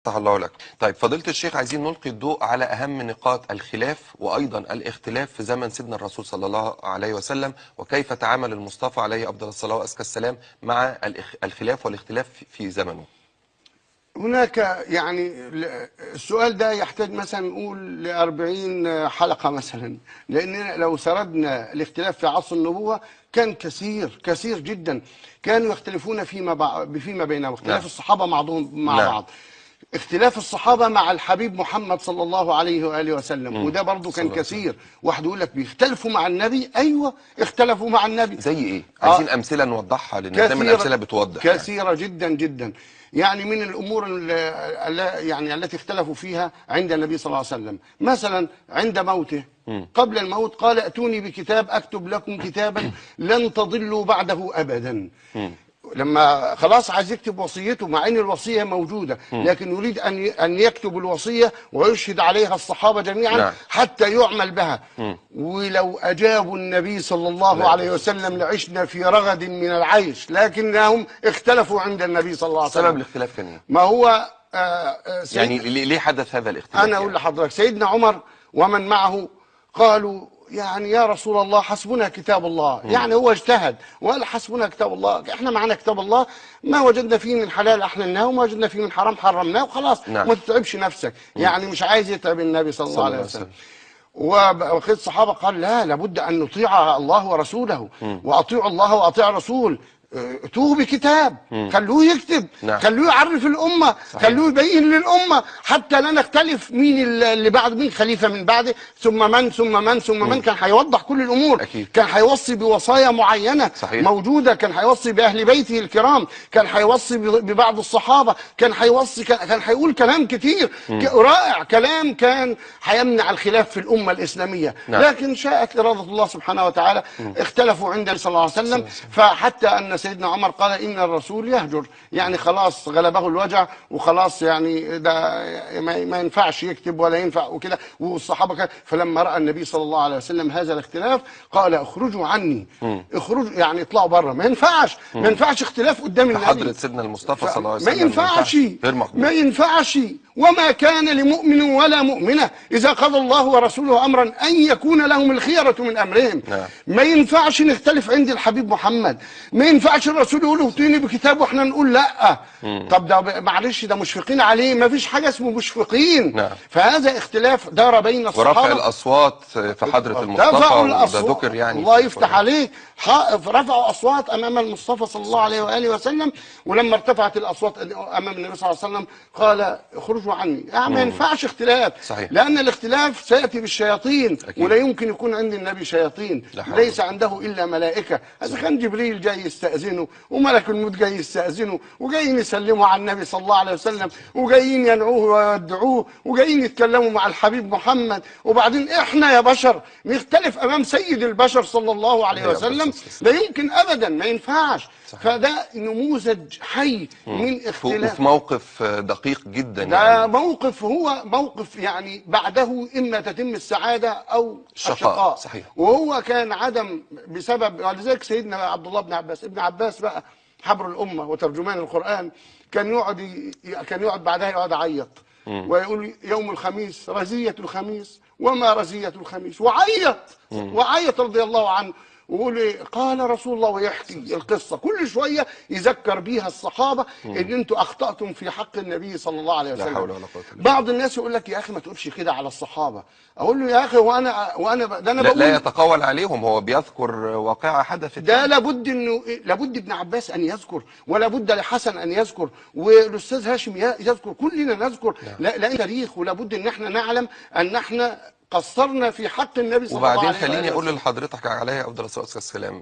فتح الله لك. طيب فضيلة الشيخ، عايزين نلقي الضوء على أهم نقاط الخلاف وأيضا الاختلاف في زمن سيدنا الرسول صلى الله عليه وسلم، وكيف تعامل المصطفى عليه أفضل الصلاة وأزكى السلام مع الخلاف والاختلاف في زمنه. هناك يعني السؤال ده يحتاج مثلا نقول ل40 حلقة مثلا، لأن لو سردنا الاختلاف في عصر النبوة كان كثير جدا. كانوا يختلفون فيما بينهم، اختلاف الصحابة بعضهم مع بعض، اختلاف الصحابة مع الحبيب محمد صلى الله عليه وآله وسلم، وده برضو كان كثير. واحد يقول لك بيختلفوا مع النبي، أيوة اختلفوا مع النبي. زي إيه؟ عايزين أمثلة نوضحها، لأن دايما الأمثلة بتوضح. كثيرة جدا جدا. يعني من الأمور التي اختلفوا فيها عند النبي صلى الله عليه وسلم، مثلا عند موته قبل الموت قال: ائتوني بكتاب أكتب لكم كتابا لن تضلوا بعده أبدا. لما خلاص عايز يكتب وصيته، مع ان الوصيه موجوده، لكن يريد ان يكتب الوصيه ويشهد عليها الصحابه جميعا حتى يعمل بها. ولو اجابوا النبي صلى الله عليه وسلم لعشنا في رغد من العيش، لكنهم اختلفوا عند النبي صلى الله عليه وسلم. سبب الاختلاف كان ايه؟ ما هو يعني ليه حدث هذا الاختلاف؟ انا اقول لحضرتك، سيدنا عمر ومن معه قالوا: يعني يا رسول الله حسبنا كتاب الله. يعني هو اجتهد وقال حسبنا كتاب الله، احنا معنا كتاب الله، ما وجدنا فيه من حلال احللناه وما وجدنا فيه من حرام حرمناه وخلاص. ما تتعبش نفسك. يعني مش عايز يتعب النبي صلى الله عليه وسلم. وبقية الصحابه قال: لا، لابد ان نطيع الله ورسوله، واطيعوا الله واطيعوا الرسول. اتوه بكتاب، خلوه يكتب، خلوه يعرف الامه، خلوه يبين للامه حتى لا نختلف مين اللي بعد، مين خليفه من بعده، ثم من ثم من ثم من. كان هيوضح كل الامور. أكيد. كان هيوصي بوصايا معينه موجوده، كان هيوصي باهل بيته الكرام، كان هيوصي ببعض الصحابه، كان هيوصي، كان هيقول كلام كتير رائع، كلام كان هيمنع الخلاف في الامه الاسلاميه. لكن شاءت اراده الله سبحانه وتعالى، اختلفوا عند النبي صلى الله عليه وسلم، فحتى ان سيدنا عمر قال: إن الرسول يهجر. يعني خلاص غلبه الوجع وخلاص، يعني ده ما ينفعش يكتب ولا ينفع وكده. والصحابة كان، فلما رأى النبي صلى الله عليه وسلم هذا الاختلاف قال: اخرجوا عني، اخرجوا، يعني اطلعوا بره. ما ينفعش اختلاف قدام النبي. حضرة سيدنا المصطفى صلى الله عليه وسلم ما ينفعش. وما كان لمؤمن ولا مؤمنة إذا قضى الله ورسوله أمرا أن يكون لهم الخيرة من أمرهم. ما ينفعش نختلف عند الحبيب محمد، ما ينفعش الرسول يقول: ائتوني بكتاب واحنا نقول لا. طب ده معلش، ده مشفقين عليه، ما فيش حاجة اسمه مشفقين. فهذا اختلاف دار بين الصحابة. ورفع الأصوات في حضرة المصطفى، وده ذكر يعني. الله يفتح عليك، رفعوا أصوات أمام المصطفى صلى الله عليه وآله وسلم. ولما ارتفعت الأصوات أمام النبي صلى الله عليه وسلم قال: اخرجوا عني. يعني ما ينفعش اختلاف. صحيح. لأن الاختلاف سيأتي بالشياطين. أكيد. ولا يمكن يكون عند النبي شياطين، ليس عنده إلا ملائكة. إذا كان جبريل جاي يستأذنه وملك الموت جاي يستأذنه وجايين يسلموا على النبي صلى الله عليه وسلم وجايين ينعوه ويودعوه وجايين يتكلموا مع الحبيب محمد، وبعدين احنا يا بشر نختلف امام سيد البشر صلى الله عليه وسلم؟ لا يمكن ابدا، ما ينفعش. فده نموذج حي من اختلاف، وفي موقف دقيق جدا. ده يعني موقف، هو موقف يعني بعده اما تتم السعاده او الشقاء. صحيح. وهو كان عدم بسبب، ولذلك سيدنا عبد الله بن عباس، ابن عباس بقى حبر الامه وترجمان القران، كان يقعد بعدها يقعد يعيط ويقول: يوم الخميس رزيه الخميس وما رزيه الخميس، وعيط رضي الله عنه، ويقول: قال رسول الله، ويحكي القصه كل شويه يذكر بيها الصحابه ان انتوا اخطاتم في حق النبي صلى الله عليه وسلم. لا حول ولا قوه الا بالله. بعض الناس يقول لك: يا اخي ما تقولش كده على الصحابه. اقول له: يا اخي وانا ده انا بقول لا يتقول عليهم، هو بيذكر واقعه حدثت. ده لابد ابن عباس ان يذكر، ولا بد لحسن ان يذكر، والاستاذ هاشم يذكر، كلنا نذكر. لان تاريخ، ولا بد ان احنا نعلم ان احنا قصرنا في حق النبي صلى الله عليه وسلم. وبعدين خليني اقول لحضرتك عليه افضل الصلاه والسلام،